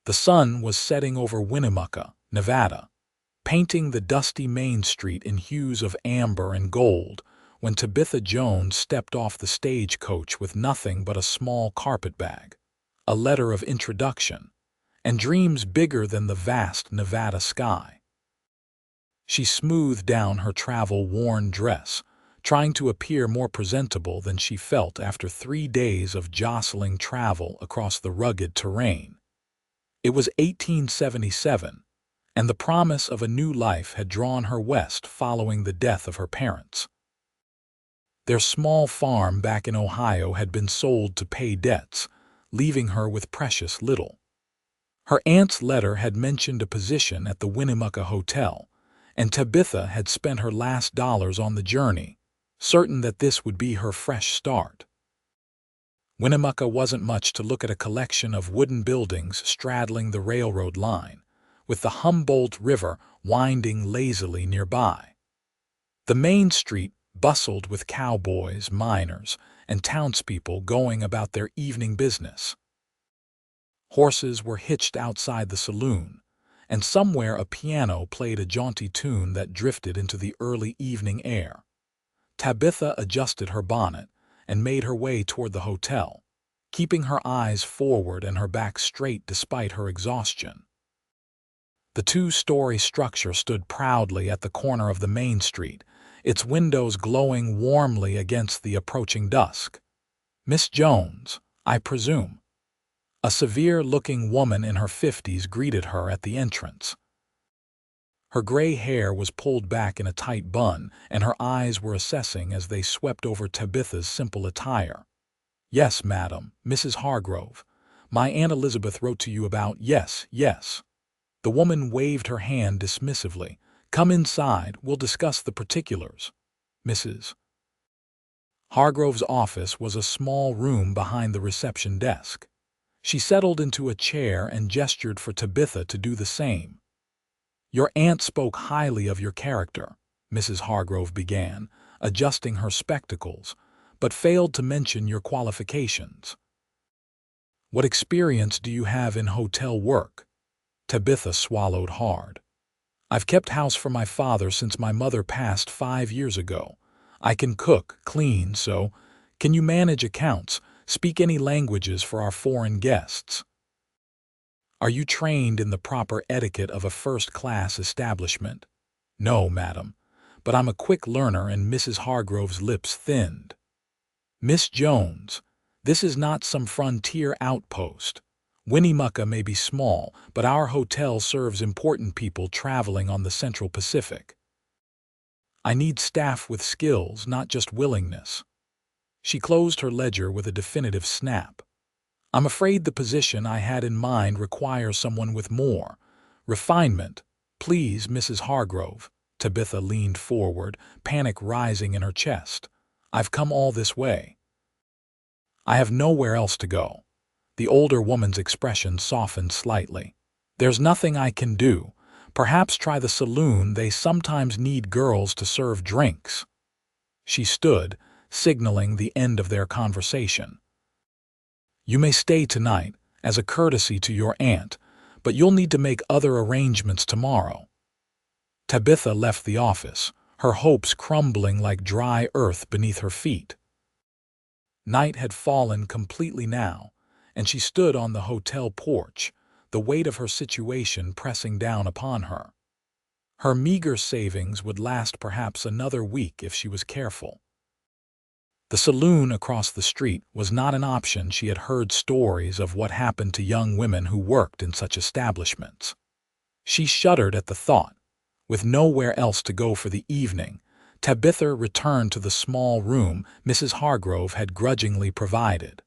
The sun was setting over Winnemucca, Nevada, painting the dusty Main Street in hues of amber and gold when Tabitha Jones stepped off the stagecoach with nothing but a small carpetbag, a letter of introduction, and dreams bigger than the vast Nevada sky. She smoothed down her travel-worn dress, trying to appear more presentable than she felt after 3 days of jostling travel across the rugged terrain. It was 1877, and the promise of a new life had drawn her west following the death of her parents. Their small farm back in Ohio had been sold to pay debts, leaving her with precious little. Her aunt's letter had mentioned a position at the Winnemucca Hotel, and Tabitha had spent her last dollars on the journey, certain that this would be her fresh start. Winnemucca wasn't much to look at, a collection of wooden buildings straddling the railroad line, with the Humboldt River winding lazily nearby. The main street bustled with cowboys, miners, and townspeople going about their evening business. Horses were hitched outside the saloon, and somewhere a piano played a jaunty tune that drifted into the early evening air. Tabitha adjusted her bonnet and made her way toward the hotel, keeping her eyes forward and her back straight despite her exhaustion. The 2-story structure stood proudly at the corner of the main street, its windows glowing warmly against the approaching dusk. "Miss Jones, I presume?" A severe-looking woman in her 50s greeted her at the entrance. Her gray hair was pulled back in a tight bun, and her eyes were assessing as they swept over Tabitha's simple attire. "Yes, madam, Mrs. Hargrove. My Aunt Elizabeth wrote to you about—" "Yes, yes." The woman waved her hand dismissively. "Come inside, we'll discuss the particulars." Mrs. Hargrove's office was a small room behind the reception desk. She settled into a chair and gestured for Tabitha to do the same. "Your aunt spoke highly of your character," Mrs. Hargrove began, adjusting her spectacles, "but failed to mention your qualifications. What experience do you have in hotel work?" Tabitha swallowed hard. "I've kept house for my father since my mother passed 5 years ago. I can cook, clean, so. Can you manage accounts, speak any languages for our foreign guests? Are you trained in the proper etiquette of a first-class establishment?" "No, madam, but I'm a quick learner," and Mrs. Hargrove's lips thinned. "Miss Jones, this is not some frontier outpost. Winnemucca may be small, but our hotel serves important people traveling on the Central Pacific. I need staff with skills, not just willingness." She closed her ledger with a definitive snap. "I'm afraid the position I had in mind requires someone with more refinement." "Please, Mrs. Hargrove." Tabitha leaned forward, panic rising in her chest. "I've come all this way. I have nowhere else to go." The older woman's expression softened slightly. "There's nothing I can do. Perhaps try the saloon. They sometimes need girls to serve drinks." She stood, signaling the end of their conversation. "You may stay tonight, as a courtesy to your aunt, but you'll need to make other arrangements tomorrow." Tabitha left the office, her hopes crumbling like dry earth beneath her feet. Night had fallen completely now, and she stood on the hotel porch, the weight of her situation pressing down upon her. Her meager savings would last perhaps another week if she was careful. The saloon across the street was not an option. She had heard stories of what happened to young women who worked in such establishments. She shuddered at the thought. With nowhere else to go for the evening, Tabitha returned to the small room Mrs. Hargrove had grudgingly provided.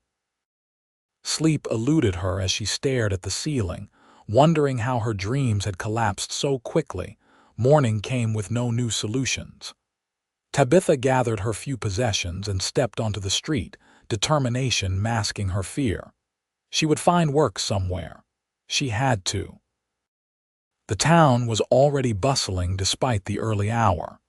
Sleep eluded her as she stared at the ceiling, wondering how her dreams had collapsed so quickly. Morning came with no new solutions. Tabitha gathered her few possessions and stepped onto the street, determination masking her fear. She would find work somewhere. She had to. The town was already bustling despite the early hour.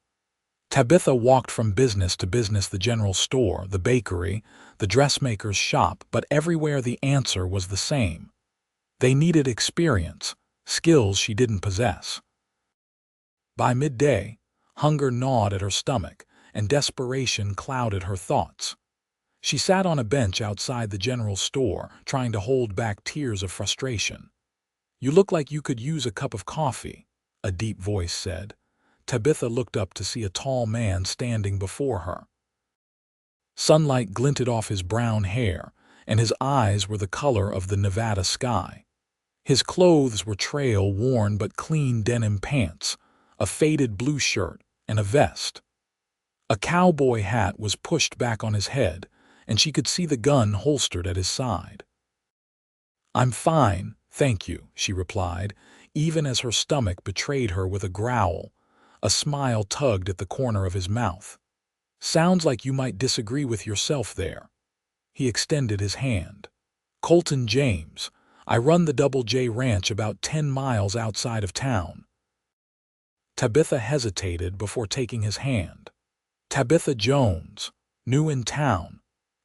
Tabitha walked from business to business, the general store, the bakery, the dressmaker's shop, but everywhere the answer was the same. They needed experience, skills she didn't possess. By midday, hunger gnawed at her stomach, and desperation clouded her thoughts. She sat on a bench outside the general store, trying to hold back tears of frustration. "You look like you could use a cup of coffee," a deep voice said. Tabitha looked up to see a tall man standing before her. Sunlight glinted off his brown hair, and his eyes were the color of the Nevada sky. His clothes were trail-worn but clean denim pants, a faded blue shirt, and a vest. A cowboy hat was pushed back on his head, and she could see the gun holstered at his side. "I'm fine, thank you," she replied, even as her stomach betrayed her with a growl. A smile tugged at the corner of his mouth. "Sounds like you might disagree with yourself there." He extended his hand. "Colton James. I run the Double J Ranch about 10 miles outside of town." Tabitha hesitated before taking his hand. "Tabitha Jones. New in town.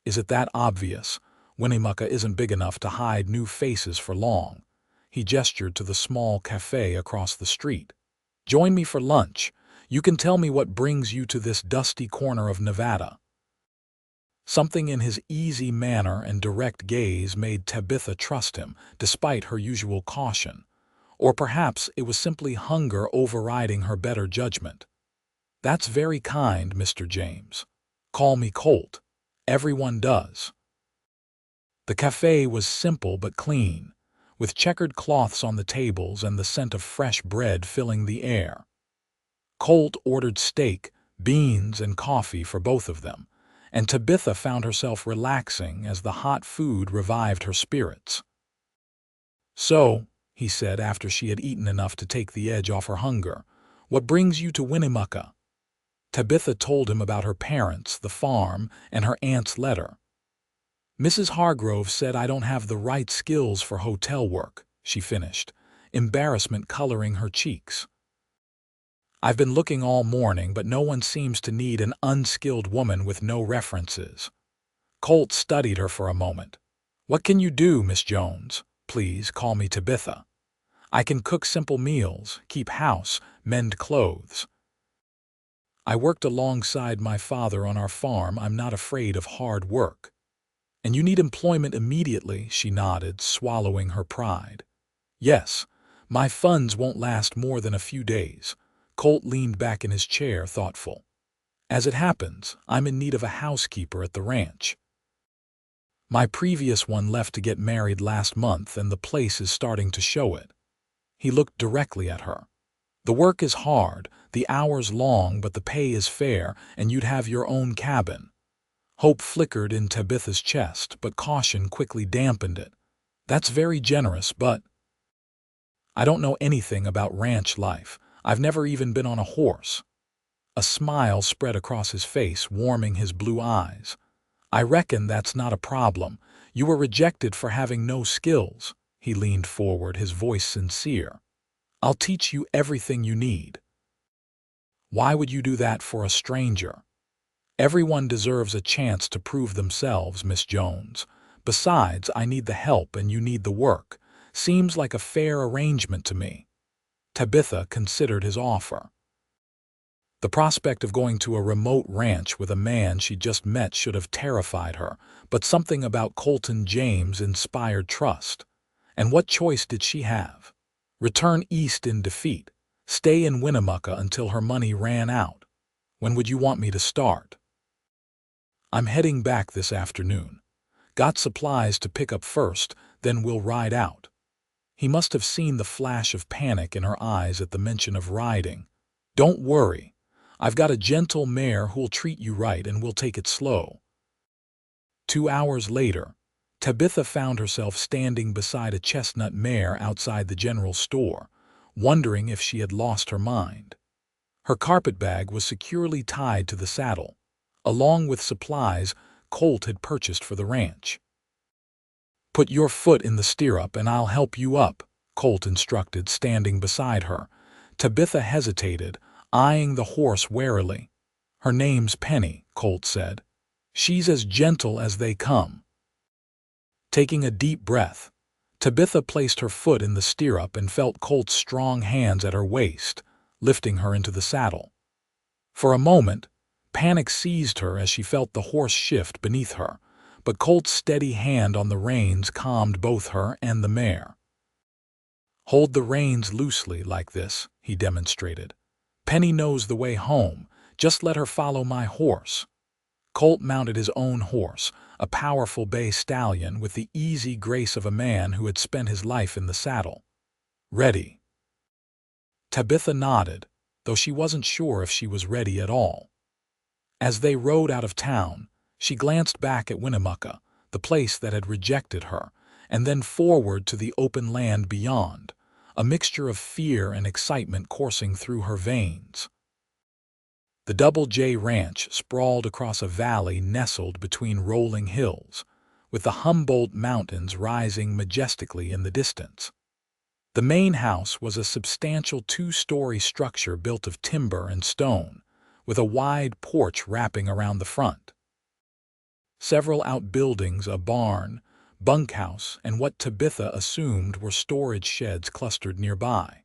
Is it that obvious? Winnemucca isn't big enough to hide new faces for long." He gestured to the small cafe across the street. "Join me for lunch. You can tell me what brings you to this dusty corner of Nevada." Something in his easy manner and direct gaze made Tabitha trust him, despite her usual caution. Or perhaps it was simply hunger overriding her better judgment. "That's very kind, Mr. James. Call me Colt. Everyone does." The cafe was simple but clean, with checkered cloths on the tables and the scent of fresh bread filling the air. Colt ordered steak, beans, and coffee for both of them, and Tabitha found herself relaxing as the hot food revived her spirits. "So," he said after she had eaten enough to take the edge off her hunger, "what brings you to Winnemucca?" Tabitha told him about her parents, the farm, and her aunt's letter. "Mrs. Hargrove said I don't have the right skills for hotel work," she finished, embarrassment coloring her cheeks. "I've been looking all morning, but no one seems to need an unskilled woman with no references." Colt studied her for a moment. "What can you do, Miss Jones? Please call me Tabitha. I can cook simple meals, keep house, mend clothes. I worked alongside my father on our farm. I'm not afraid of hard work." "And you need employment immediately," she nodded, swallowing her pride. "Yes, my funds won't last more than a few days." Colt leaned back in his chair, thoughtful. "As it happens, I'm in need of a housekeeper at the ranch. My previous one left to get married last month, and the place is starting to show it." He looked directly at her. "The work is hard, the hours long, but the pay is fair, and you'd have your own cabin." Hope flickered in Tabitha's chest, but caution quickly dampened it. "That's very generous, but I don't know anything about ranch life. I've never even been on a horse." A smile spread across his face, warming his blue eyes. "I reckon that's not a problem. You were rejected for having no skills." He leaned forward, his voice sincere. "I'll teach you everything you need." "Why would you do that for a stranger?" "Everyone deserves a chance to prove themselves, Miss Jones. Besides, I need the help and you need the work. Seems like a fair arrangement to me." Tabitha considered his offer. The prospect of going to a remote ranch with a man she just met should have terrified her, but something about Colton James inspired trust. And what choice did she have? Return east in defeat, stay in Winnemucca until her money ran out. "When would you want me to start?" "I'm heading back this afternoon. Got supplies to pick up first, then we'll ride out." He must have seen the flash of panic in her eyes at the mention of riding. "Don't worry. I've got a gentle mare who'll treat you right, and we'll take it slow." 2 hours later, Tabitha found herself standing beside a chestnut mare outside the general store, wondering if she had lost her mind. Her carpetbag was securely tied to the saddle, along with supplies Colt had purchased for the ranch. "Put your foot in the stirrup and I'll help you up," Colt instructed, standing beside her. Tabitha hesitated, eyeing the horse warily. "Her name's Penny," Colt said. "She's as gentle as they come." Taking a deep breath, Tabitha placed her foot in the stirrup and felt Colt's strong hands at her waist, lifting her into the saddle. For a moment, panic seized her as she felt the horse shift beneath her, but Colt's steady hand on the reins calmed both her and the mare. "Hold the reins loosely like this," he demonstrated. "Penny knows the way home. Just let her follow my horse." Colt mounted his own horse, a powerful bay stallion with the easy grace of a man who had spent his life in the saddle. "Ready." Tabitha nodded, though she wasn't sure if she was ready at all. As they rode out of town, she glanced back at Winnemucca, the place that had rejected her, and then forward to the open land beyond, a mixture of fear and excitement coursing through her veins. The Double J Ranch sprawled across a valley nestled between rolling hills, with the Humboldt Mountains rising majestically in the distance. The main house was a substantial two-story structure built of timber and stone, with a wide porch wrapping around the front. Several outbuildings, a barn, bunkhouse, and what Tabitha assumed were storage sheds clustered nearby.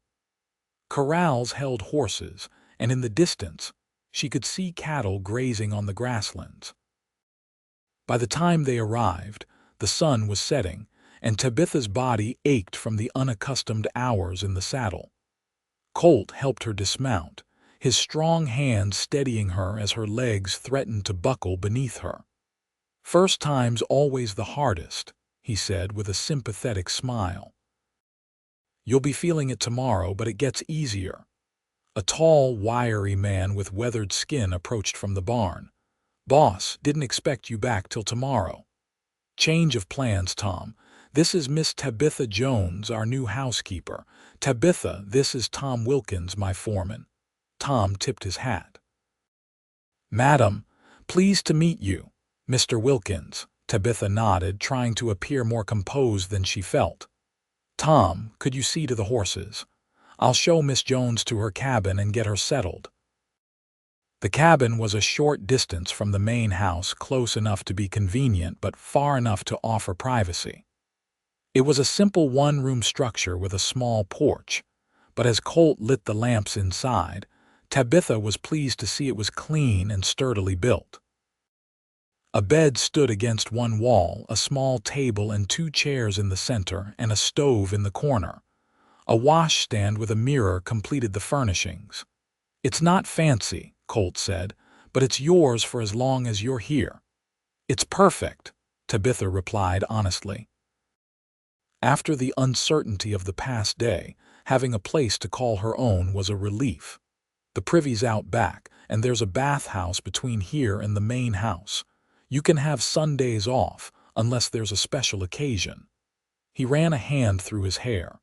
Corrals held horses, and in the distance, she could see cattle grazing on the grasslands. By the time they arrived, the sun was setting, and Tabitha's body ached from the unaccustomed hours in the saddle. Colt helped her dismount, his strong hands steadying her as her legs threatened to buckle beneath her. "First time's always the hardest," he said with a sympathetic smile. "You'll be feeling it tomorrow, but it gets easier." A tall, wiry man with weathered skin approached from the barn. "Boss, didn't expect you back till tomorrow." "Change of plans, Tom. This is Miss Tabitha Jones, our new housekeeper. Tabitha, this is Tom Wilkins, my foreman." Tom tipped his hat. "Madam, pleased to meet you, Mr. Wilkins." Tabitha nodded, trying to appear more composed than she felt. "Tom, could you see to the horses? I'll show Miss Jones to her cabin and get her settled." The cabin was a short distance from the main house, close enough to be convenient but far enough to offer privacy. It was a simple one-room structure with a small porch, but as Colt lit the lamps inside, Tabitha was pleased to see it was clean and sturdily built. A bed stood against one wall, a small table and two chairs in the center, and a stove in the corner. A washstand with a mirror completed the furnishings. "It's not fancy," Colt said, "but it's yours for as long as you're here." "It's perfect," Tabitha replied honestly. After the uncertainty of the past day, having a place to call her own was a relief. The privy's out back, and there's a bathhouse between here and the main house. You can have Sundays off, unless there's a special occasion. He ran a hand through his hair.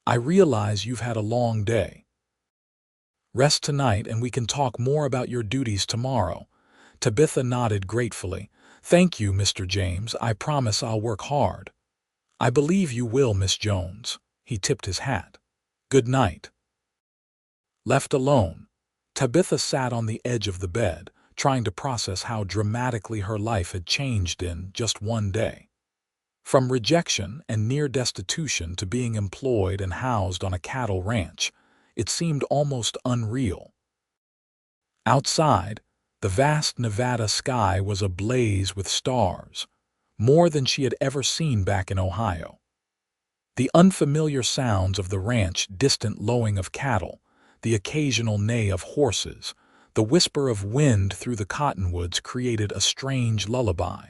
"I realize you've had a long day. Rest tonight and we can talk more about your duties tomorrow." Tabitha nodded gratefully. "Thank you, Mr. James. I promise I'll work hard." "I believe you will, Miss Jones." He tipped his hat. "Good night." Left alone, Tabitha sat on the edge of the bed, trying to process how dramatically her life had changed in just one day. From rejection and near destitution to being employed and housed on a cattle ranch, it seemed almost unreal. Outside, the vast Nevada sky was ablaze with stars, more than she had ever seen back in Ohio. The unfamiliar sounds of the ranch, distant lowing of cattle, the occasional neigh of horses, the whisper of wind through the cottonwoods created a strange lullaby.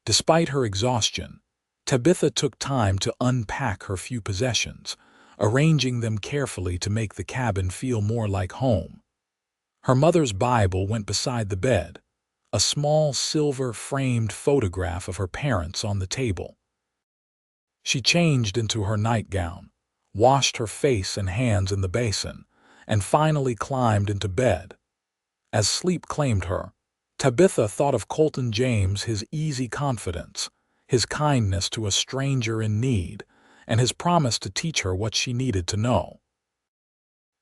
Despite her exhaustion, Tabitha took time to unpack her few possessions, arranging them carefully to make the cabin feel more like home. Her mother's Bible went beside the bed, a small silver-framed photograph of her parents on the table. She changed into her nightgown, washed her face and hands in the basin, and finally climbed into bed. As sleep claimed her, Tabitha thought of Colton James, his easy confidence, his kindness to a stranger in need, and his promise to teach her what she needed to know.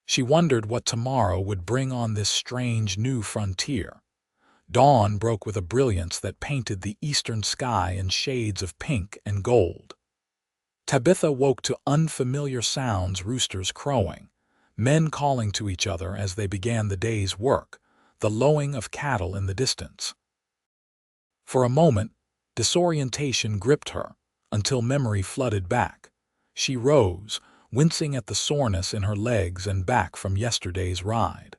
She wondered what tomorrow would bring on this strange new frontier. Dawn broke with a brilliance that painted the eastern sky in shades of pink and gold. Tabitha woke to unfamiliar sounds, roosters crowing, men calling to each other as they began the day's work, the lowing of cattle in the distance. For a moment, disorientation gripped her, until memory flooded back. She rose, wincing at the soreness in her legs and back from yesterday's ride.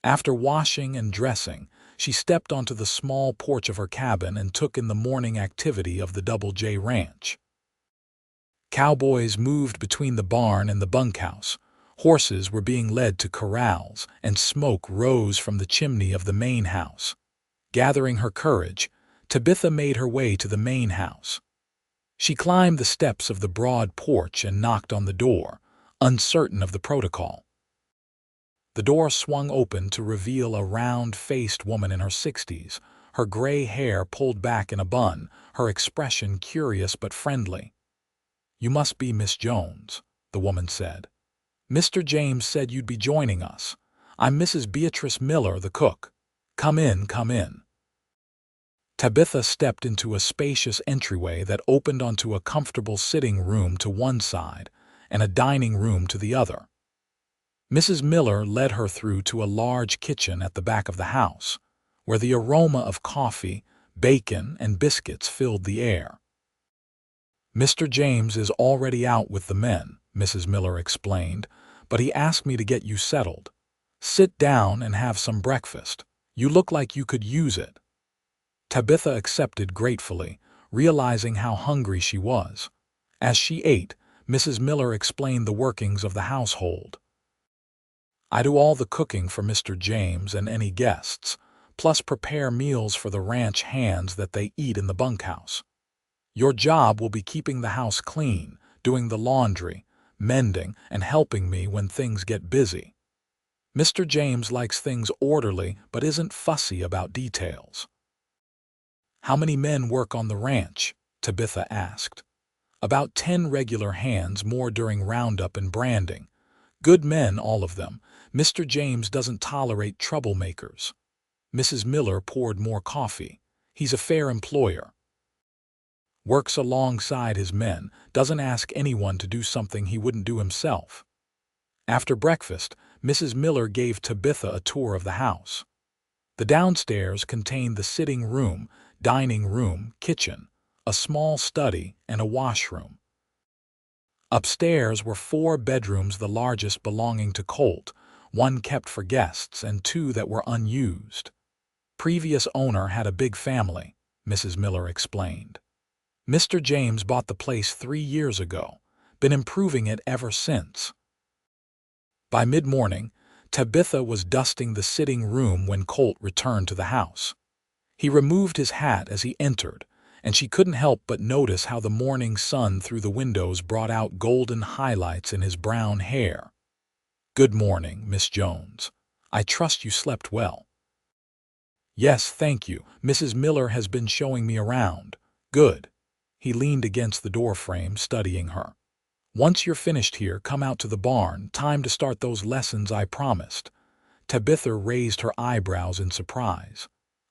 After washing and dressing, she stepped onto the small porch of her cabin and took in the morning activity of the Double J Ranch. Cowboys moved between the barn and the bunkhouse. Horses were being led to corrals, and smoke rose from the chimney of the main house. Gathering her courage, Tabitha made her way to the main house. She climbed the steps of the broad porch and knocked on the door, uncertain of the protocol. The door swung open to reveal a round-faced woman in her 60s, her gray hair pulled back in a bun, her expression curious but friendly. "You must be Miss Jones," the woman said. "Mr. James said you'd be joining us. I'm Mrs. Beatrice Miller, the cook. Come in, come in." Tabitha stepped into a spacious entryway that opened onto a comfortable sitting room to one side and a dining room to the other. Mrs. Miller led her through to a large kitchen at the back of the house, where the aroma of coffee, bacon, and biscuits filled the air. "Mr. James is already out with the men," Mrs. Miller explained, "but he asked me to get you settled. Sit down and have some breakfast. You look like you could use it." Tabitha accepted gratefully, realizing how hungry she was. As she ate, Mrs. Miller explained the workings of the household. "I do all the cooking for Mr. James and any guests, plus prepare meals for the ranch hands that they eat in the bunkhouse. Your job will be keeping the house clean, doing the laundry, mending, and helping me when things get busy. Mr. James likes things orderly but isn't fussy about details." "How many men work on the ranch?" Tabitha asked. "About 10 regular hands, more during roundup and branding. Good men, all of them. Mr. James doesn't tolerate troublemakers." Mrs. Miller poured more coffee. "He's a fair employer. Works alongside his men, doesn't ask anyone to do something he wouldn't do himself." After breakfast, Mrs. Miller gave Tabitha a tour of the house. The downstairs contained the sitting room, dining room, kitchen, a small study, and a washroom. Upstairs were 4 bedrooms, the largest belonging to Colt, 1 kept for guests, and 2 that were unused. "Previous owner had a big family," Mrs. Miller explained. "Mr. James bought the place 3 years ago, been improving it ever since." By mid-morning, Tabitha was dusting the sitting room when Colt returned to the house. He removed his hat as he entered, and she couldn't help but notice how the morning sun through the windows brought out golden highlights in his brown hair. "Good morning, Miss Jones. I trust you slept well." "Yes, thank you. Mrs. Miller has been showing me around." "Good." He leaned against the doorframe, studying her. "Once you're finished here, come out to the barn. Time to start those lessons I promised." Tabitha raised her eyebrows in surprise.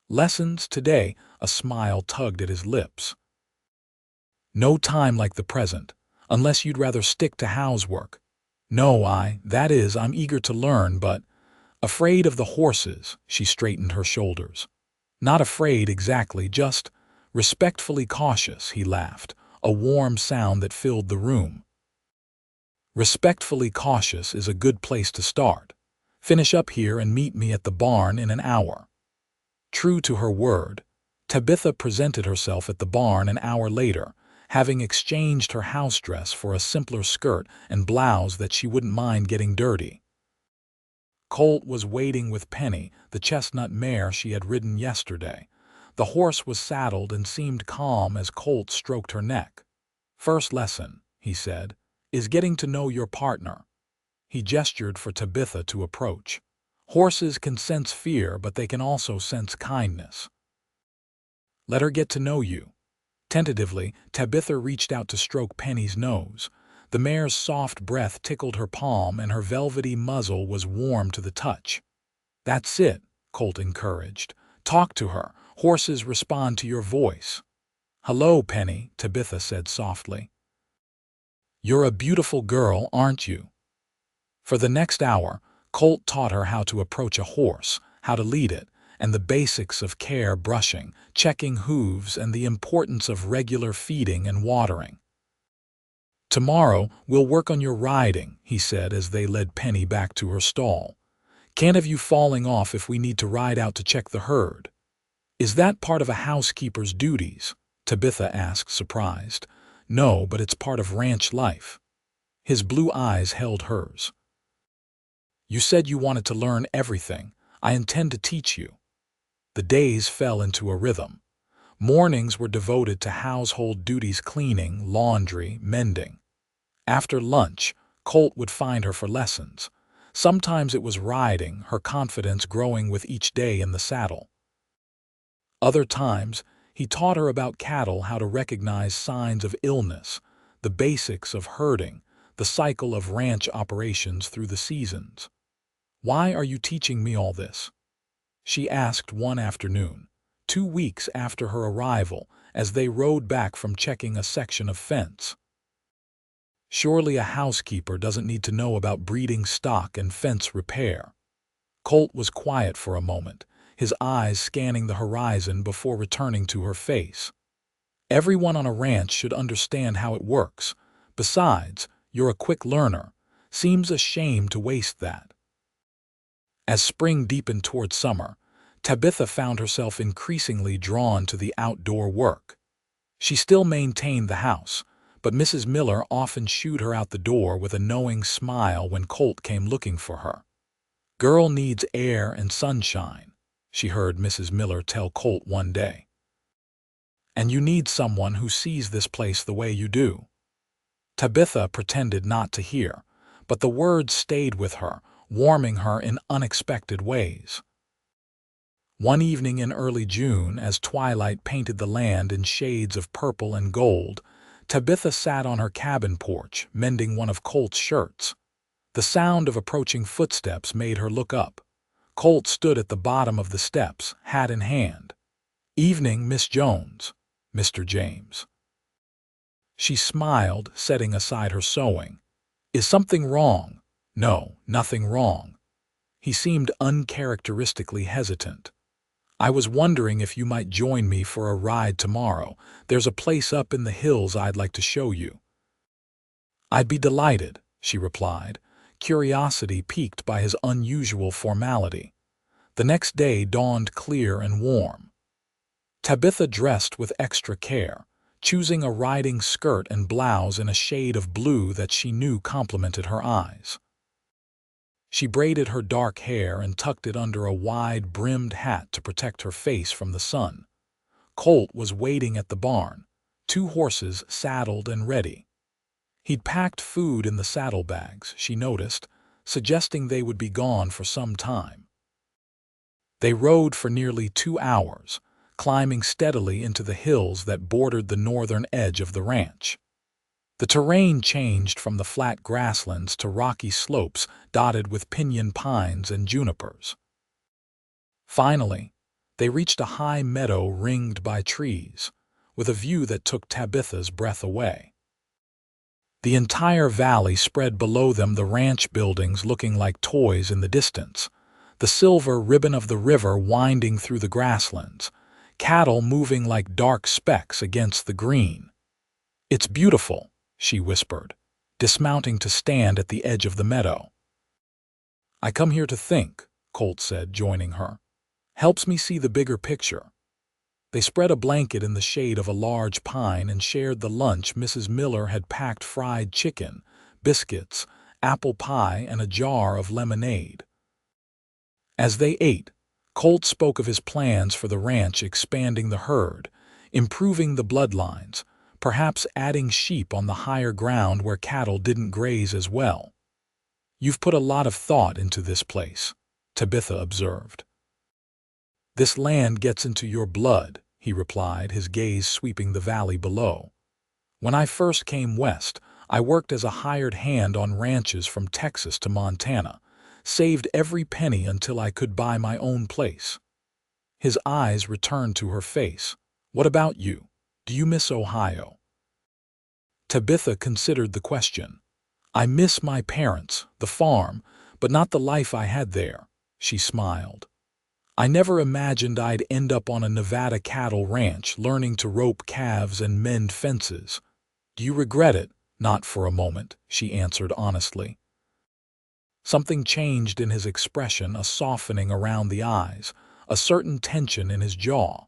"Lessons today?" A smile tugged at his lips. "No time like the present, unless you'd rather stick to housework." "No, I'm eager to learn, but—" "Afraid of the horses," she straightened her shoulders. "Not afraid exactly, just respectfully cautious," he laughed, a warm sound that filled the room. "Respectfully cautious is a good place to start. Finish up here and meet me at the barn in an hour." True to her word, Tabitha presented herself at the barn an hour later, having exchanged her house dress for a simpler skirt and blouse that she wouldn't mind getting dirty. Colt was waiting with Penny, the chestnut mare she had ridden yesterday. The horse was saddled and seemed calm as Colt stroked her neck. "First lesson," he said, "is getting to know your partner." He gestured for Tabitha to approach. "Horses can sense fear, but they can also sense kindness. Let her get to know you." Tentatively, Tabitha reached out to stroke Penny's nose. The mare's soft breath tickled her palm, and her velvety muzzle was warm to the touch. "That's it," Colt encouraged. "Talk to her. Horses respond to your voice." "Hello, Penny," Tabitha said softly. You're a beautiful girl, aren't you? For the next hour, Colt taught her how to approach a horse, how to lead it, and the basics of care, brushing, checking hooves, and the importance of regular feeding and watering. "Tomorrow, we'll work on your riding," he said as they led Penny back to her stall. "Can't have you falling off if we need to ride out to check the herd." "Is that part of a housekeeper's duties?" Tabitha asked, surprised. "No, but it's part of ranch life." His blue eyes held hers. "You said you wanted to learn everything. I intend to teach you." The days fell into a rhythm. Mornings were devoted to household duties: cleaning, laundry, mending. After lunch, Colt would find her for lessons. Sometimes it was riding, her confidence growing with each day in the saddle. Other times, he taught her about cattle, how to recognize signs of illness, the basics of herding, the cycle of ranch operations through the seasons. "Why are you teaching me all this?" she asked one afternoon, 2 weeks after her arrival, as they rode back from checking a section of fence. "Surely a housekeeper doesn't need to know about breeding stock and fence repair." Colt was quiet for a moment, his eyes scanning the horizon before returning to her face. "Everyone on a ranch should understand how it works. Besides, you're a quick learner. Seems a shame to waste that." As spring deepened toward summer, Tabitha found herself increasingly drawn to the outdoor work. She still maintained the house, but Mrs. Miller often shooed her out the door with a knowing smile when Colt came looking for her. "Girl needs air and sunshine," she heard Mrs. Miller tell Colt one day. "And you need someone who sees this place the way you do." Tabitha pretended not to hear, but the words stayed with her, warming her in unexpected ways. One evening in early June, as twilight painted the land in shades of purple and gold, Tabitha sat on her cabin porch, mending one of Colt's shirts. The sound of approaching footsteps made her look up. Colt stood at the bottom of the steps, hat in hand. "Evening, Miss Jones, Mr. James." She smiled, setting aside her sewing. "Is something wrong?" "No, nothing wrong." He seemed uncharacteristically hesitant. "I was wondering if you might join me for a ride tomorrow. There's a place up in the hills I'd like to show you." "I'd be delighted," she replied, curiosity piqued by his unusual formality. The next day dawned clear and warm. Tabitha dressed with extra care, choosing a riding skirt and blouse in a shade of blue that she knew complemented her eyes. She braided her dark hair and tucked it under a wide-brimmed hat to protect her face from the sun. Colt was waiting at the barn, 2 horses saddled and ready. He'd packed food in the saddlebags, she noticed, suggesting they would be gone for some time. They rode for nearly 2 hours, climbing steadily into the hills that bordered the northern edge of the ranch. The terrain changed from the flat grasslands to rocky slopes dotted with pinyon pines and junipers. Finally, they reached a high meadow ringed by trees, with a view that took Tabitha's breath away. The entire valley spread below them, the ranch buildings looking like toys in the distance, the silver ribbon of the river winding through the grasslands, cattle moving like dark specks against the green. "It's beautiful," she whispered, dismounting to stand at the edge of the meadow. "I come here to think," Colt said, joining her. "Helps me see the bigger picture." They spread a blanket in the shade of a large pine and shared the lunch Mrs. Miller had packed: fried chicken, biscuits, apple pie, and a jar of lemonade. As they ate, Colt spoke of his plans for the ranch: expanding the herd, improving the bloodlines, perhaps adding sheep on the higher ground where cattle didn't graze as well. "You've put a lot of thought into this place," Tabitha observed. "This land gets into your blood," he replied, his gaze sweeping the valley below. "When I first came west, I worked as a hired hand on ranches from Texas to Montana, saved every penny until I could buy my own place." His eyes returned to her face. "What about you? Do you miss Ohio?" Tabitha considered the question. I miss my parents, the farm, but not the life I had there, she smiled. I never imagined I'd end up on a Nevada cattle ranch learning to rope calves and mend fences. Do you regret it? Not for a moment, she answered honestly. Something changed in his expression, a softening around the eyes, a certain tension in his jaw.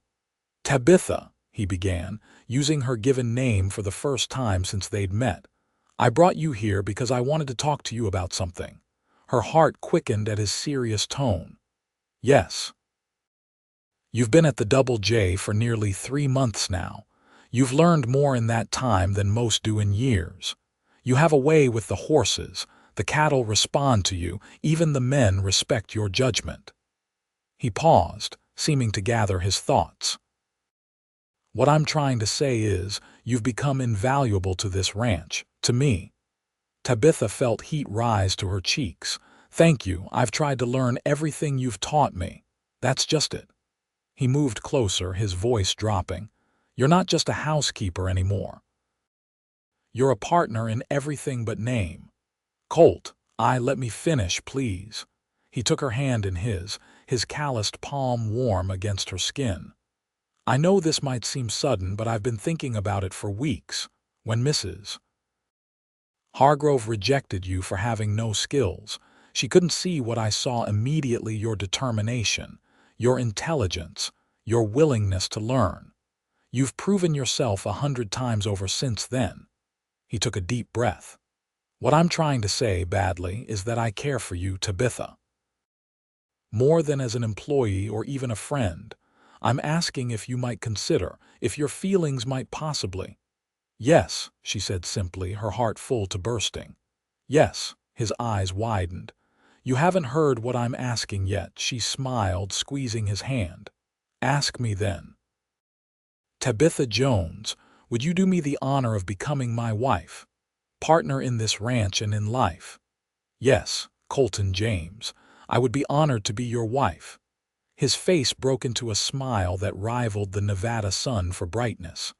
Tabitha, he began, using her given name for the first time since they'd met. I brought you here because I wanted to talk to you about something. Her heart quickened at his serious tone. Yes. You've been at the Double J for nearly 3 months now. You've learned more in that time than most do in years. You have a way with the horses. The cattle respond to you. Even the men respect your judgment. He paused, seeming to gather his thoughts. What I'm trying to say is, you've become invaluable to this ranch, to me. Tabitha felt heat rise to her cheeks. Thank you, I've tried to learn everything you've taught me. That's just it. He moved closer, his voice dropping. You're not just a housekeeper anymore. You're a partner in everything but name. Colt, let me finish, please. He took her hand in his calloused palm warm against her skin. I know this might seem sudden, but I've been thinking about it for weeks. When Mrs. Hargrove rejected you for having no skills, she couldn't see what I saw immediately: your determination, your intelligence, your willingness to learn. You've proven yourself 100 times over since then. He took a deep breath. What I'm trying to say, badly, is that I care for you, Tabitha. More than as an employee or even a friend. I'm asking if you might consider, if your feelings might possibly. Yes, she said simply, her heart full to bursting. Yes, his eyes widened. You haven't heard what I'm asking yet, she smiled, squeezing his hand. Ask me then. Tabitha Jones, would you do me the honor of becoming my wife? Partner in this ranch and in life? Yes, Colton James, I would be honored to be your wife. His face broke into a smile that rivaled the Nevada sun for brightness.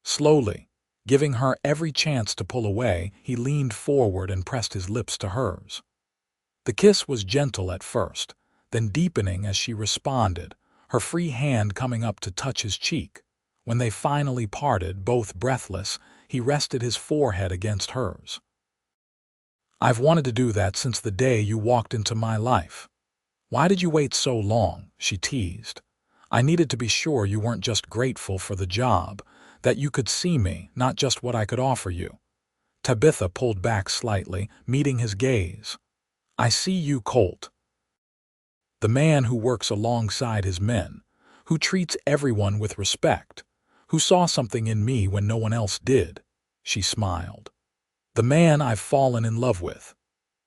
Slowly, giving her every chance to pull away, he leaned forward and pressed his lips to hers. The kiss was gentle at first, then deepening as she responded, her free hand coming up to touch his cheek. When they finally parted, both breathless, he rested his forehead against hers. I've wanted to do that since the day you walked into my life. Why did you wait so long? She teased. I needed to be sure you weren't just grateful for the job, that you could see me, not just what I could offer you. Tabitha pulled back slightly, meeting his gaze. I see you, Colt. The man who works alongside his men, who treats everyone with respect, who saw something in me when no one else did. She smiled. The man I've fallen in love with.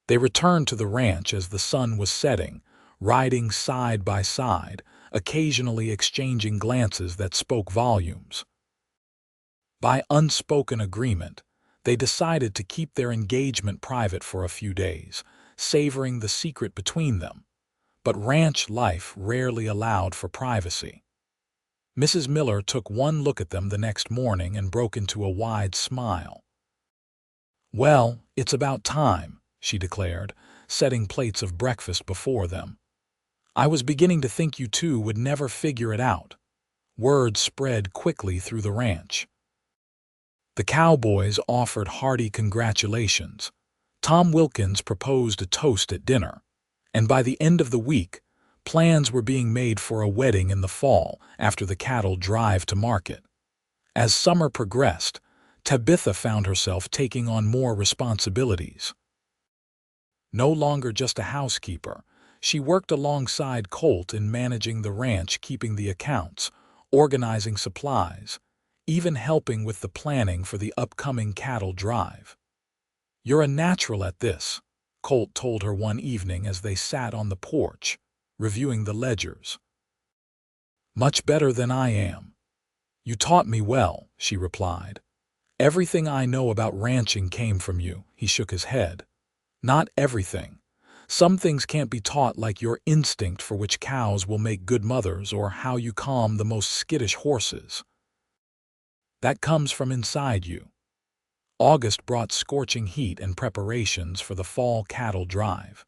They returned to the ranch as the sun was setting, riding side by side, occasionally exchanging glances that spoke volumes. By unspoken agreement, they decided to keep their engagement private for a few days, savoring the secret between them. But ranch life rarely allowed for privacy. Mrs. Miller took one look at them the next morning and broke into a wide smile. Well, it's about time, she declared, setting plates of breakfast before them. I was beginning to think you two would never figure it out. Word spread quickly through the ranch. The Cowboys offered hearty congratulations. Tom Wilkins proposed a toast at dinner, and by the end of the week, plans were being made for a wedding in the fall after the cattle drive to market. As summer progressed, Tabitha found herself taking on more responsibilities. No longer just a housekeeper, she worked alongside Colt in managing the ranch, keeping the accounts, organizing supplies, even helping with the planning for the upcoming cattle drive. You're a natural at this, Colt told her one evening as they sat on the porch, reviewing the ledgers. Much better than I am. You taught me well, she replied. Everything I know about ranching came from you, he shook his head. Not everything. Some things can't be taught, like your instinct for which cows will make good mothers or how you calm the most skittish horses. That comes from inside you. August brought scorching heat and preparations for the fall cattle drive.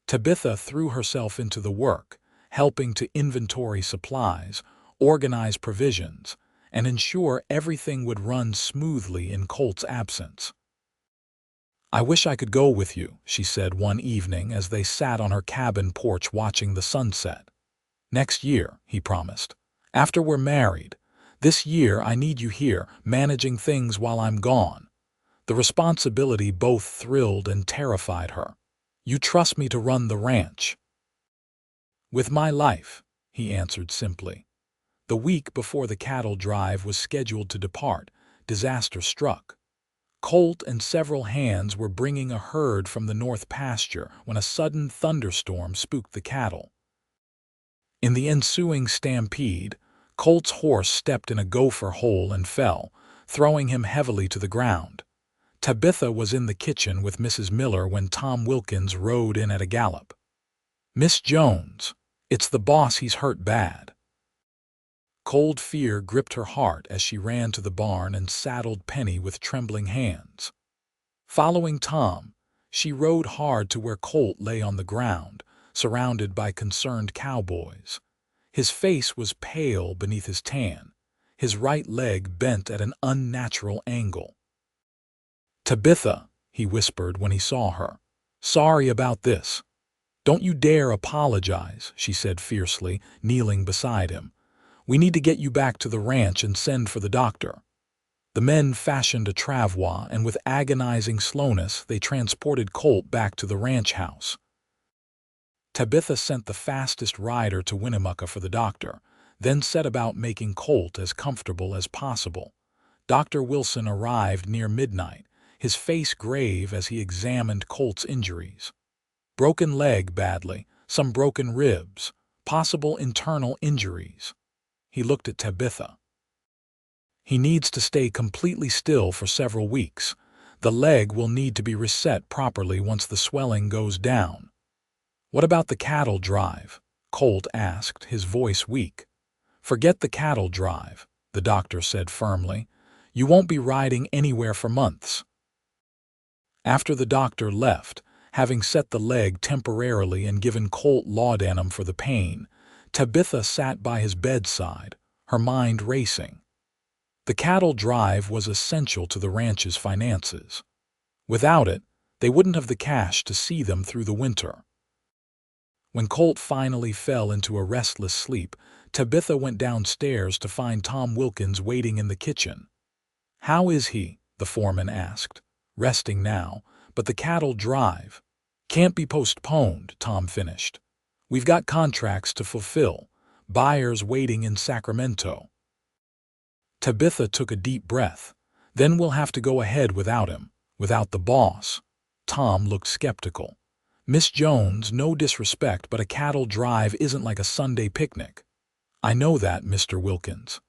Tabitha threw herself into the work, helping to inventory supplies, organize provisions, and ensure everything would run smoothly in Colt's absence. "I wish I could go with you," she said one evening as they sat on her cabin porch watching the sunset. "Next year," he promised. "After we're married. This year I need you here, managing things while I'm gone." The responsibility both thrilled and terrified her. "You trust me to run the ranch?" "With my life," he answered simply. The week before the cattle drive was scheduled to depart, disaster struck. Colt and several hands were bringing a herd from the north pasture when a sudden thunderstorm spooked the cattle. In the ensuing stampede, Colt's horse stepped in a gopher hole and fell, throwing him heavily to the ground. Tabitha was in the kitchen with Mrs. Miller when Tom Wilkins rode in at a gallop. "Miss Jones, it's the boss, he's hurt bad." Cold fear gripped her heart as she ran to the barn and saddled Penny with trembling hands. Following Tom, she rode hard to where Colt lay on the ground, surrounded by concerned cowboys. His face was pale beneath his tan, his right leg bent at an unnatural angle. "Tabitha," he whispered when he saw her, "sorry about this." "Don't you dare apologize," she said fiercely, kneeling beside him. "We need to get you back to the ranch and send for the doctor." The men fashioned a travois, and with agonizing slowness they transported Colt back to the ranch house. Tabitha sent the fastest rider to Winnemucca for the doctor, then set about making Colt as comfortable as possible. Dr. Wilson arrived near midnight, his face grave as he examined Colt's injuries. Broken leg badly, some broken ribs, possible internal injuries. He looked at Tabitha. "He needs to stay completely still for several weeks. The leg will need to be reset properly once the swelling goes down." "What about the cattle drive?" Colt asked, his voice weak. "Forget the cattle drive," the doctor said firmly. "You won't be riding anywhere for months." After the doctor left, having set the leg temporarily and given Colt laudanum for the pain, Tabitha sat by his bedside, her mind racing. The cattle drive was essential to the ranch's finances. Without it, they wouldn't have the cash to see them through the winter. When Colt finally fell into a restless sleep, Tabitha went downstairs to find Tom Wilkins waiting in the kitchen. "How is he?" the foreman asked. "Resting now, but the cattle drive can't be postponed," Tom finished. "We've got contracts to fulfill, buyers waiting in Sacramento." Tabitha took a deep breath. "Then we'll have to go ahead without him, without the boss." Tom looked skeptical. "Miss Jones, no disrespect, but a cattle drive isn't like a Sunday picnic." "I know that, Mr. Wilkins."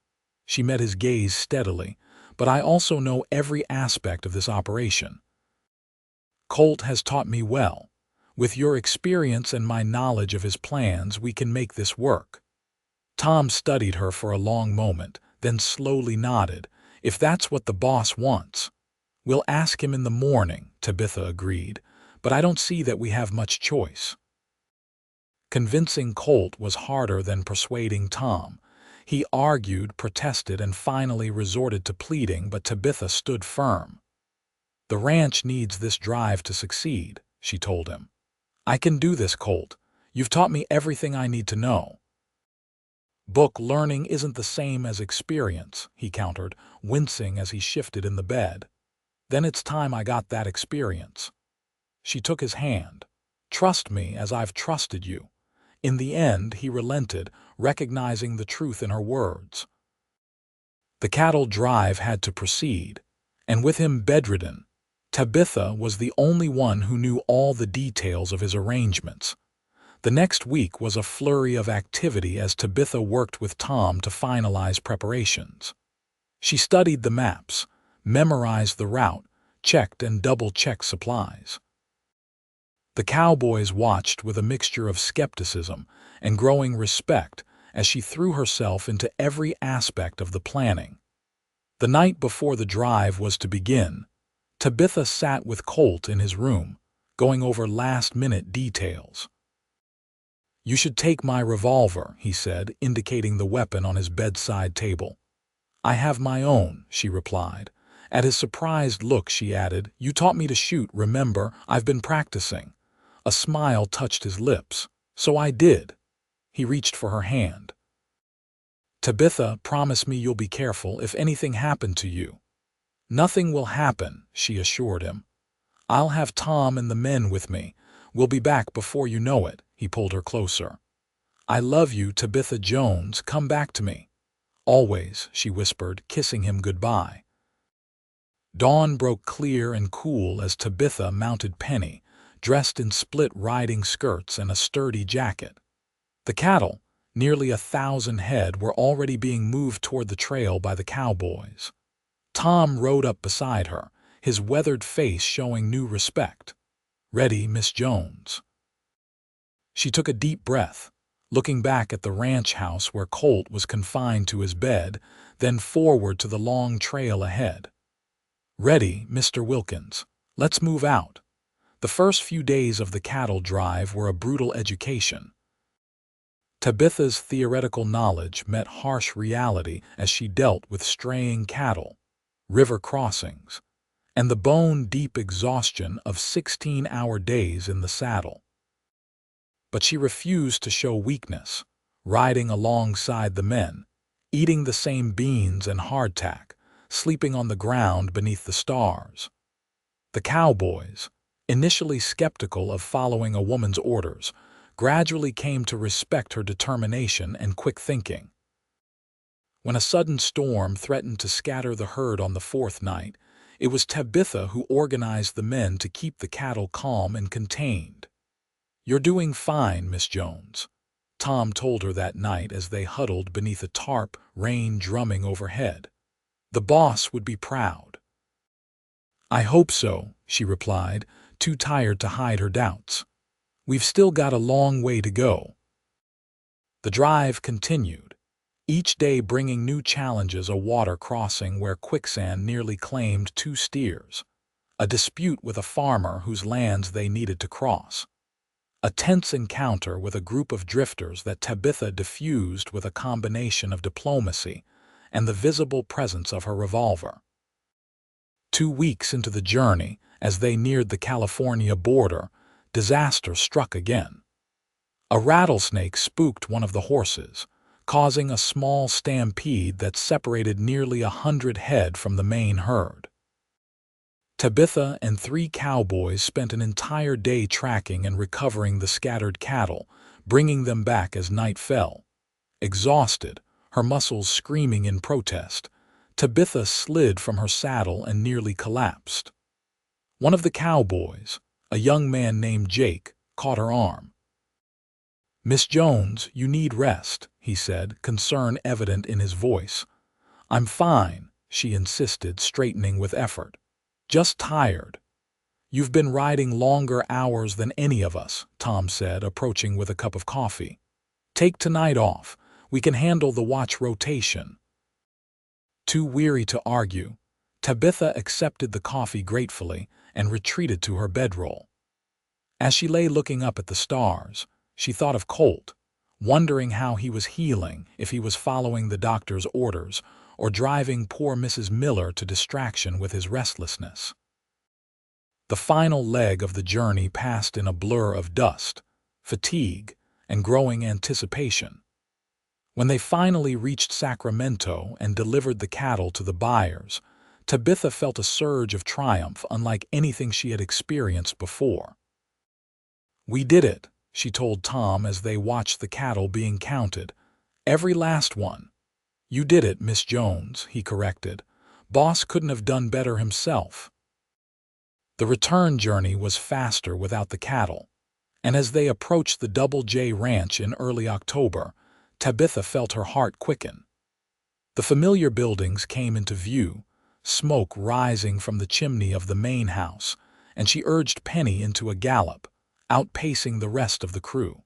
She met his gaze steadily. "But I also know every aspect of this operation. Colt has taught me well. With your experience and my knowledge of his plans, we can make this work." Tom studied her for a long moment, then slowly nodded. "If that's what the boss wants." "We'll ask him in the morning," Tabitha agreed, "but I don't see that we have much choice." Convincing Colt was harder than persuading Tom. He argued, protested, and finally resorted to pleading, but Tabitha stood firm. "The ranch needs this drive to succeed," she told him. "I can do this, Colt. You've taught me everything I need to know." "Book learning isn't the same as experience," he countered, wincing as he shifted in the bed. "Then it's time I got that experience." She took his hand. "Trust me as I've trusted you." In the end, he relented, recognizing the truth in her words. The cattle drive had to proceed, and with him bedridden, Tabitha was the only one who knew all the details of his arrangements. The next week was a flurry of activity as Tabitha worked with Tom to finalize preparations. She studied the maps, memorized the route, checked and double-checked supplies. The cowboys watched with a mixture of skepticism and growing respect as she threw herself into every aspect of the planning. The night before the drive was to begin, Tabitha sat with Colt in his room, going over last-minute details. "You should take my revolver," he said, indicating the weapon on his bedside table. "I have my own," she replied. At his surprised look, she added, "You taught me to shoot, remember? I've been practicing." A smile touched his lips. "So I did." He reached for her hand. "Tabitha, promise me you'll be careful if anything happened to you." "Nothing will happen," she assured him. "I'll have Tom and the men with me. We'll be back before you know it." He pulled her closer. "I love you, Tabitha Jones. Come back to me." "Always," she whispered, kissing him goodbye. Dawn broke clear and cool as Tabitha mounted Penny, dressed in split riding skirts and a sturdy jacket. The cattle, nearly 1,000 head, were already being moved toward the trail by the cowboys. Tom rode up beside her, his weathered face showing new respect. "Ready, Miss Jones?" She took a deep breath, looking back at the ranch house where Colt was confined to his bed, then forward to the long trail ahead. "Ready, Mr. Wilkins. Let's move out." The first few days of the cattle drive were a brutal education. Tabitha's theoretical knowledge met harsh reality as she dealt with straying cattle, river crossings, and the bone-deep exhaustion of 16-hour days in the saddle. But she refused to show weakness, riding alongside the men, eating the same beans and hardtack, sleeping on the ground beneath the stars. The cowboys, initially skeptical of following a woman's orders, gradually came to respect her determination and quick thinking. When a sudden storm threatened to scatter the herd on the fourth night, it was Tabitha who organized the men to keep the cattle calm and contained. "You're doing fine, Miss Jones," Tom told her that night as they huddled beneath a tarp, rain drumming overhead. "The boss would be proud." "I hope so," she replied, too tired to hide her doubts. "We've still got a long way to go." The drive continued, each day bringing new challenges: a water crossing where quicksand nearly claimed 2 steers, a dispute with a farmer whose lands they needed to cross, a tense encounter with a group of drifters that Tabitha diffused with a combination of diplomacy and the visible presence of her revolver. 2 weeks into the journey, as they neared the California border, disaster struck again. A rattlesnake spooked one of the horses, causing a small stampede that separated nearly 100 head from the main herd. Tabitha and 3 cowboys spent an entire day tracking and recovering the scattered cattle, bringing them back as night fell. Exhausted, her muscles screaming in protest, Tabitha slid from her saddle and nearly collapsed. One of the cowboys, a young man named Jake, caught her arm. "Miss Jones, you need rest," he said, concern evident in his voice. "I'm fine," she insisted, straightening with effort. "Just tired." "You've been riding longer hours than any of us," Tom said, approaching with a cup of coffee. "Take tonight off. We can handle the watch rotation." Too weary to argue, Tabitha accepted the coffee gratefully and retreated to her bedroll. As she lay looking up at the stars, she thought of Colt, wondering how he was healing, if he was following the doctor's orders or driving poor Mrs. Miller to distraction with his restlessness. The final leg of the journey passed in a blur of dust, fatigue, and growing anticipation. When they finally reached Sacramento and delivered the cattle to the buyers, Tabitha felt a surge of triumph unlike anything she had experienced before. "We did it," she told Tom as they watched the cattle being counted. "Every last one." "You did it, Miss Jones," he corrected. "Boss couldn't have done better himself." The return journey was faster without the cattle, and as they approached the Double J Ranch in early October, Tabitha felt her heart quicken. The familiar buildings came into view, smoke rising from the chimney of the main house, and she urged Penny into a gallop, outpacing the rest of the crew.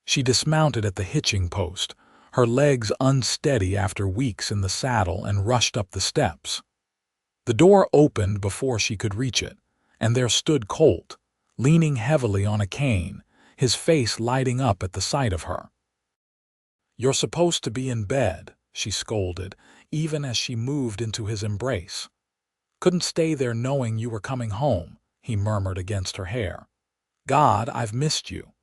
She dismounted at the hitching post, her legs unsteady after weeks in the saddle, and rushed up the steps. The door opened before she could reach it, and there stood Colt, leaning heavily on a cane, his face lighting up at the sight of her. "You're supposed to be in bed," she scolded, even as she moved into his embrace. "Couldn't stay there knowing you were coming home," he murmured against her hair. "God, I've missed you."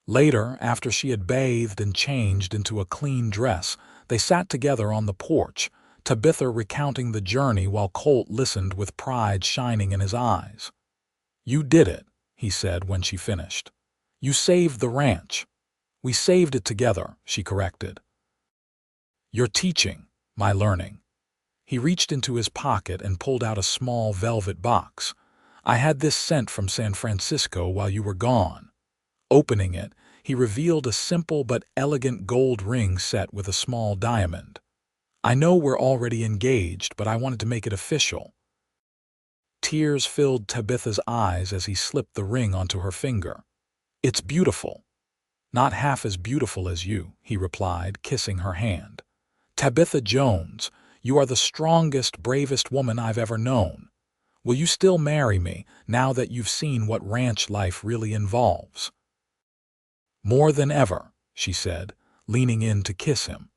Later, after she had bathed and changed into a clean dress, they sat together on the porch, Tabitha recounting the journey while Colt listened with pride shining in his eyes. "You did it," he said when she finished. "You saved the ranch." "We saved it together," she corrected. "Your teaching, my learning." He reached into his pocket and pulled out a small velvet box. "I had this sent from San Francisco while you were gone." Opening it, he revealed a simple but elegant gold ring set with a small diamond. "I know we're already engaged, but I wanted to make it official." Tears filled Tabitha's eyes as he slipped the ring onto her finger. "It's beautiful." "Not half as beautiful as you," he replied, kissing her hand. "Tabitha Jones, you are the strongest, bravest woman I've ever known. Will you still marry me, now that you've seen what ranch life really involves?" "More than ever," she said, leaning in to kiss him.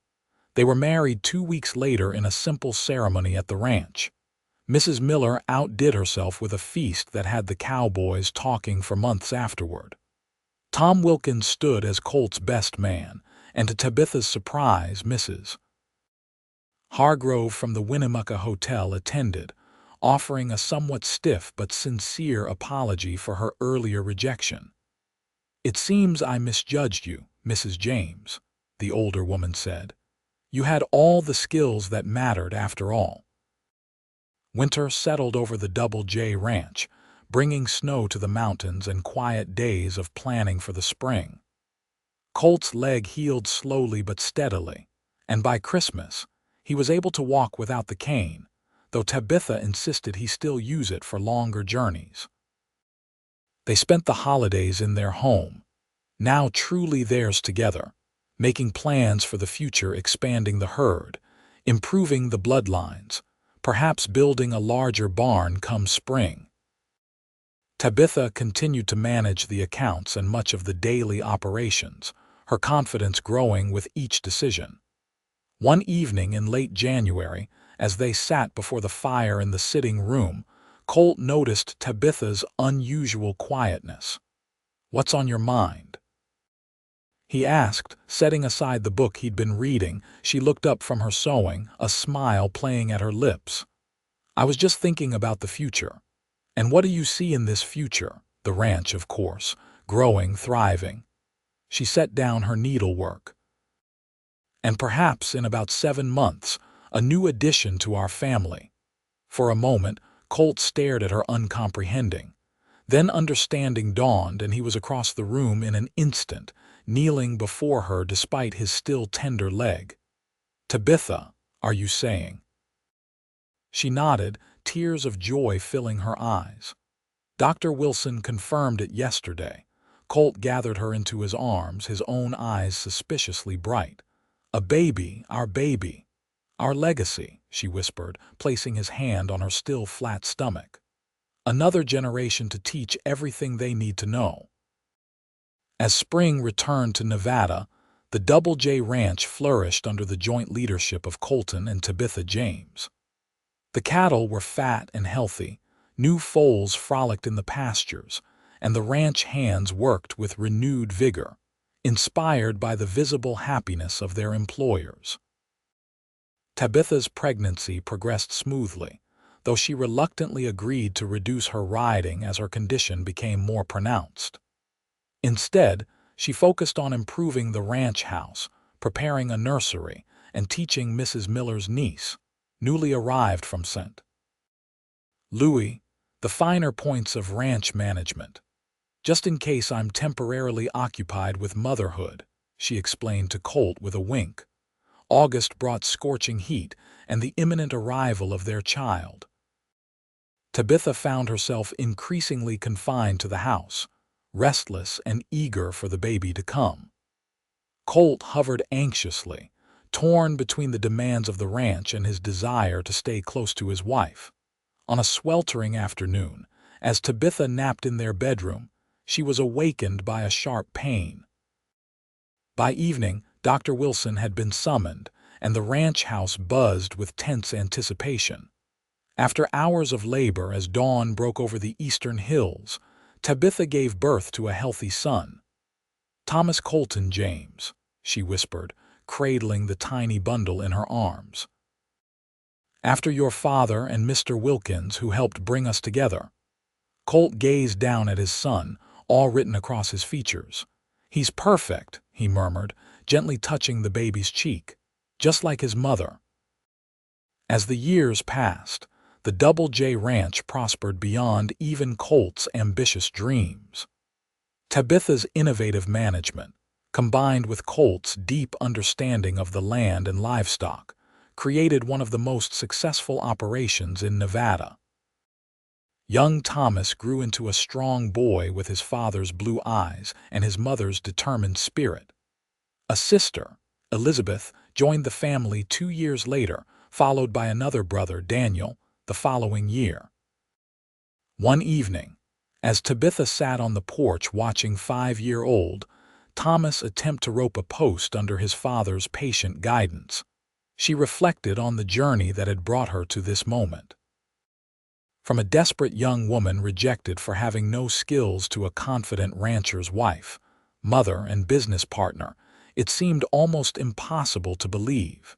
They were married 2 weeks later in a simple ceremony at the ranch. Mrs. Miller outdid herself with a feast that had the Cowboys talking for months afterward. Tom Wilkins stood as Colt's best man, and to Tabitha's surprise, Mrs. Hargrove from the Winnemucca Hotel attended, offering a somewhat stiff but sincere apology for her earlier rejection. "It seems I misjudged you, Mrs. James," the older woman said. "You had all the skills that mattered after all." Winter settled over the Double J Ranch, bringing snow to the mountains and quiet days of planning for the spring. Colt's leg healed slowly but steadily, and by Christmas, he was able to walk without the cane, though Tabitha insisted he still use it for longer journeys. They spent the holidays in their home, now truly theirs together, making plans for the future, expanding the herd, improving the bloodlines, perhaps building a larger barn come spring. Tabitha continued to manage the accounts and much of the daily operations, her confidence growing with each decision. One evening in late January, as they sat before the fire in the sitting room, Colt noticed Tabitha's unusual quietness. "What's on your mind?" he asked, setting aside the book he'd been reading. She looked up from her sewing, a smile playing at her lips. "I was just thinking about the future." "And what do you see in this future?" "The ranch, of course, growing, thriving." She set down her needlework. "And perhaps in about 7 months, a new addition to our family." For a moment, Colt stared at her uncomprehending. Then understanding dawned, and he was across the room in an instant, kneeling before her despite his still tender leg. "Tabitha, are you saying?" She nodded, tears of joy filling her eyes. "Dr. Wilson confirmed it yesterday." Colt gathered her into his arms, his own eyes suspiciously bright. "A baby, our legacy," she whispered, placing his hand on her still flat stomach. "Another generation to teach everything they need to know." As spring returned to Nevada, the Double J Ranch flourished under the joint leadership of Colton and Tabitha James. The cattle were fat and healthy, new foals frolicked in the pastures, and the ranch hands worked with renewed vigor, inspired by the visible happiness of their employers. Tabitha's pregnancy progressed smoothly, though she reluctantly agreed to reduce her riding as her condition became more pronounced. Instead, she focused on improving the ranch house, preparing a nursery, and teaching Mrs. Miller's niece, newly arrived from St. Louis, the finer points of ranch management. "Just in case I'm temporarily occupied with motherhood," she explained to Colt with a wink. August brought scorching heat and the imminent arrival of their child. Tabitha found herself increasingly confined to the house, restless and eager for the baby to come. Colt hovered anxiously, torn between the demands of the ranch and his desire to stay close to his wife. On a sweltering afternoon, as Tabitha napped in their bedroom, she was awakened by a sharp pain. By evening, Dr. Wilson had been summoned, and the ranch house buzzed with tense anticipation. After hours of labor as dawn broke over the eastern hills, Tabitha gave birth to a healthy son. "Thomas Colton James," she whispered, cradling the tiny bundle in her arms. "After your father and Mr. Wilkins, who helped bring us together." Colt gazed down at his son, all written across his features. "He's perfect," he murmured, gently touching the baby's cheek, "just like his mother." As the years passed, the Double J Ranch prospered beyond even Colt's ambitious dreams. Tabitha's innovative management, combined with Colt's deep understanding of the land and livestock, created one of the most successful operations in Nevada. Young Thomas grew into a strong boy with his father's blue eyes and his mother's determined spirit. A sister, Elizabeth, joined the family 2 years later, followed by another brother, Daniel, the following year. One evening, as Tabitha sat on the porch watching 5-year-old Thomas attempt to rope a post under his father's patient guidance, she reflected on the journey that had brought her to this moment. From a desperate young woman rejected for having no skills to a confident rancher's wife, mother, and business partner, it seemed almost impossible to believe.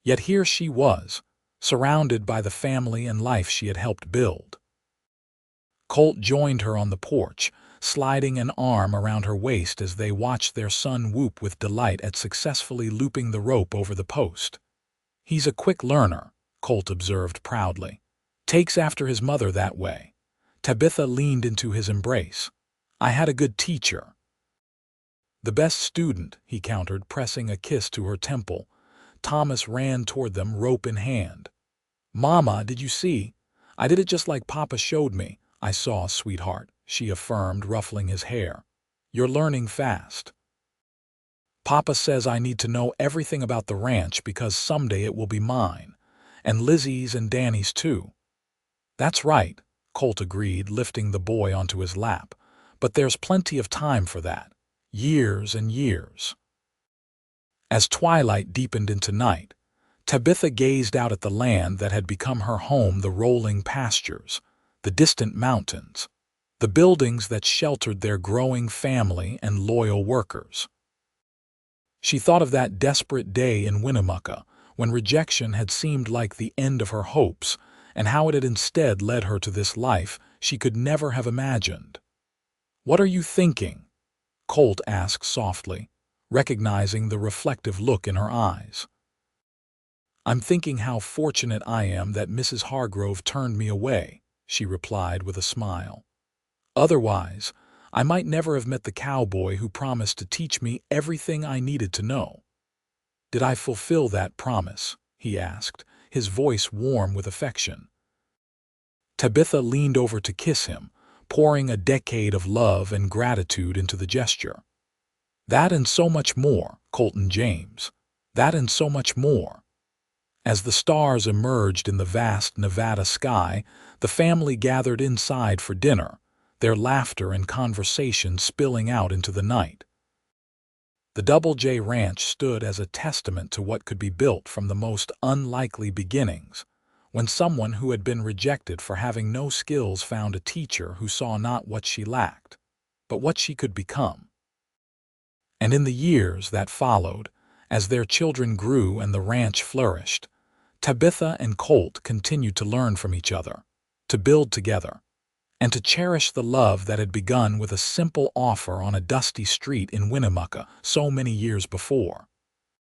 Yet here she was, surrounded by the family and life she had helped build. Colt joined her on the porch, sliding an arm around her waist as they watched their son whoop with delight at successfully looping the rope over the post. "He's a quick learner," Colt observed proudly. "Takes after his mother that way." Tabitha leaned into his embrace. "I had a good teacher." "The best student," he countered, pressing a kiss to her temple. Thomas ran toward them, rope in hand. "Mama, did you see? I did it just like Papa showed me." "I saw, sweetheart," she affirmed, ruffling his hair. "You're learning fast. Papa says I need to know everything about the ranch because someday it will be mine. And Lizzie's and Danny's too." "That's right," Colt agreed, lifting the boy onto his lap. "But there's plenty of time for that. Years and years." As twilight deepened into night, Tabitha gazed out at the land that had become her home, the rolling pastures, the distant mountains, the buildings that sheltered their growing family and loyal workers. She thought of that desperate day in Winnemucca, when rejection had seemed like the end of her hopes, and how it had instead led her to this life she could never have imagined. "What are you thinking?" Colt asked softly, recognizing the reflective look in her eyes. "I'm thinking how fortunate I am that Mrs. Hargrove turned me away," she replied with a smile. "Otherwise, I might never have met the cowboy who promised to teach me everything I needed to know." "Did I fulfill that promise?" he asked, his voice warm with affection. Tabitha leaned over to kiss him, pouring a decade of love and gratitude into the gesture. "That and so much more, Colton James. That and so much more." As the stars emerged in the vast Nevada sky, the family gathered inside for dinner, their laughter and conversation spilling out into the night. The Double J Ranch stood as a testament to what could be built from the most unlikely beginnings, when someone who had been rejected for having no skills found a teacher who saw not what she lacked, but what she could become. And in the years that followed, as their children grew and the ranch flourished, Tabitha and Colt continued to learn from each other, to build together, and to cherish the love that had begun with a simple offer on a dusty street in Winnemucca so many years before.